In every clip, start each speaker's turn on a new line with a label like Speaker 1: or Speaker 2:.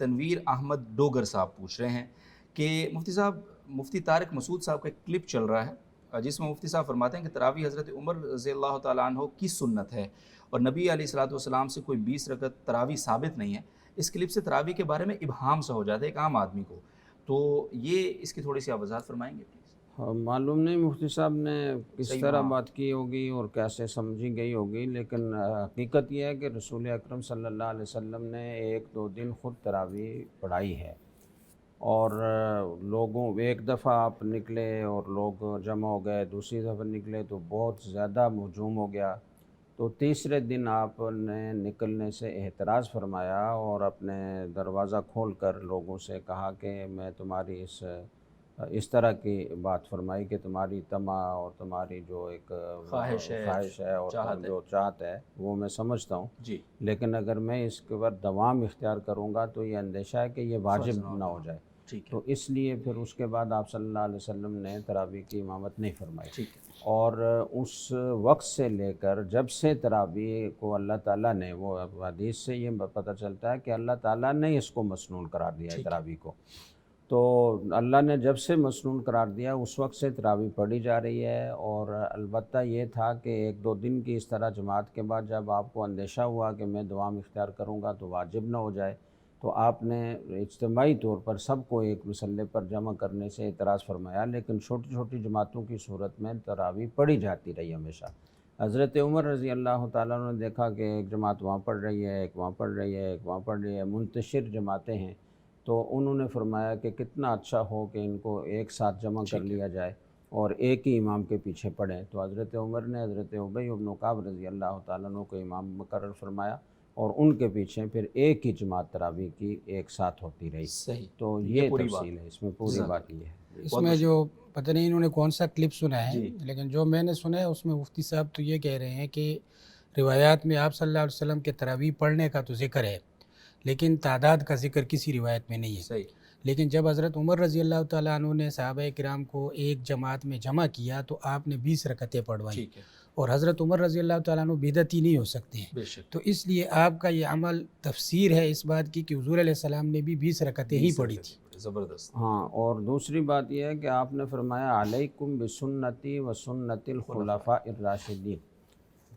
Speaker 1: تنویر احمد ڈوگر صاحب پوچھ رہے ہیں کہ مفتی صاحب، مفتی طارق مسعود صاحب کا ایک کلپ چل رہا ہے جس میں مفتی صاحب فرماتے ہیں کہ تراویح حضرت عمر رضی اللہ تعالیٰ عنہ کی سنت ہے اور نبی علیہ الصلوۃ والسلام سے کوئی 20 رکعت تراویح ثابت نہیں ہے۔ اس کلپ سے تراویح کے بارے میں ابہام سا ہو جاتا ہے ایک عام آدمی کو، تو یہ اس کی تھوڑی سی آپ وضاحت فرمائیں گے پلیز؟
Speaker 2: معلوم نہیں مفتی صاحب نے کس
Speaker 1: صحیح،
Speaker 2: طرح
Speaker 1: ہاں
Speaker 2: بات کی ہوگی اور کیسے سمجھی گئی ہوگی، لیکن حقیقت یہ ہے کہ رسول اکرم صلی اللہ علیہ وسلم نے 1-2 دن خود تراویح پڑھائی ہے، اور لوگوں ایک دفعہ آپ نکلے اور لوگ جمع ہو گئے، دوسری دفعہ نکلے تو بہت زیادہ ہجوم ہو گیا، تو تیسرے دن آپ نے نکلنے سے احتراز فرمایا اور اپنے دروازہ کھول کر لوگوں سے کہا کہ میں تمہاری اس طرح کی بات فرمائی کہ تمہاری طمع اور تمہاری جو ایک
Speaker 1: خواہش
Speaker 2: ہے اور
Speaker 1: چاہت ہے
Speaker 2: جو چاہت ہے وہ میں سمجھتا ہوں،
Speaker 1: جی،
Speaker 2: لیکن اگر میں اس کے بعد دوام اختیار کروں گا تو یہ اندیشہ ہے کہ یہ واجب
Speaker 1: فرض
Speaker 2: نہ ہو جائے،
Speaker 1: ٹھیک ہے،
Speaker 2: تو اس لیے پھر اس کے بعد آپ صلی اللہ علیہ وسلم نے تراویح کی امامت نہیں فرمائی،
Speaker 1: ٹھیک ہے،
Speaker 2: اور اس وقت سے لے کر جب سے تراویح کو اللہ تعالیٰ نے، وہ حدیث سے یہ پتہ چلتا ہے کہ اللہ تعالیٰ نے اس کو مسنون قرار دیا ہے
Speaker 1: ٹھیک ہے،
Speaker 2: تراویح کو، تو اللہ نے جب سے مسنون قرار دیا اس وقت سے تراویح پڑھی جا رہی ہے، اور البتہ یہ تھا کہ 1-2 دن کی اس طرح جماعت کے بعد جب آپ کو اندیشہ ہوا کہ میں دوام اختیار کروں گا تو واجب نہ ہو جائے، تو آپ نے اجتماعی طور پر سب کو ایک مسلح پر جمع کرنے سے اعتراض فرمایا، لیکن چھوٹی چھوٹی جماعتوں کی صورت میں تراویح پڑھی جاتی رہی ہمیشہ۔ حضرت عمر رضی اللہ تعالیٰ عنہ نے دیکھا کہ ایک جماعت وہاں پڑھ رہی ہے، ایک وہاں پڑھ رہی ہے، ایک وہاں پڑھ رہی ہے، منتشر جماعتیں ہیں، تو انہوں نے فرمایا کہ کتنا اچھا ہو کہ ان کو ایک ساتھ جمع کر لیا جائے اور ایک ہی امام کے پیچھے پڑھیں، تو حضرت عمر نے حضرت ابی بن کعب رضی اللہ تعالیٰ عنہ کو امام مقرر فرمایا، اور ان کے پیچھے پھر ایک ہی جماعت تراویح کی ایک ساتھ ہوتی رہی،
Speaker 1: صحیح،
Speaker 2: تو یہ
Speaker 1: پوری
Speaker 2: تفصیل ہے اس میں، پوری بات یہ ہے۔
Speaker 3: اس میں جو پتہ نہیں انہوں نے کون سا کلپ سنا ہے،
Speaker 1: جی،
Speaker 3: لیکن جو میں نے سنا ہے اس میں مفتی صاحب تو یہ کہہ رہے ہیں کہ روایات میں آپ صلی اللہ علیہ وسلم کے تراویح پڑھنے کا تو ذکر ہے، لیکن تعداد کا ذکر کسی روایت میں نہیں ہے۔
Speaker 1: صحیح،
Speaker 3: لیکن جب حضرت عمر رضی اللہ تعالیٰ عنہ نے صحابہ کرام کو ایک جماعت میں جمع کیا تو آپ نے 20 رکعتیں پڑھوائیں،
Speaker 1: ٹھیک ہے،
Speaker 3: اور حضرت عمر رضی اللہ تعالیٰ عنہ بدعتی نہیں ہو سکتے ہیں،
Speaker 1: بے شک،
Speaker 3: تو اس لیے آپ کا یہ عمل تفسیر ہے اس بات کی کہ حضور علیہ السلام نے بھی 20 رکعتیں ہی پڑھی تھی۔
Speaker 1: زبردست،
Speaker 2: ہاں، اور دوسری بات یہ ہے کہ آپ نے فرمایا علیکم بسنتی و سنت الخلفاء الراشدین،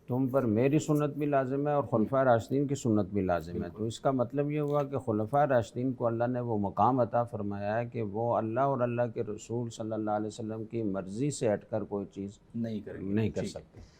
Speaker 2: تم پر میری سنت بھی لازم ہے اور خلفاء راشدین کی سنت بھی لازم ہے، تو اس کا مطلب یہ ہوا کہ خلفاء راشدین کو اللہ نے وہ مقام عطا فرمایا ہے کہ وہ اللہ اور اللہ کے رسول صلی اللہ علیہ وسلم کی مرضی سے ہٹ کر کوئی چیز
Speaker 1: نہیں کریں گے،
Speaker 2: نہیں کر
Speaker 1: ٹھیک ہے۔
Speaker 2: سکتے۔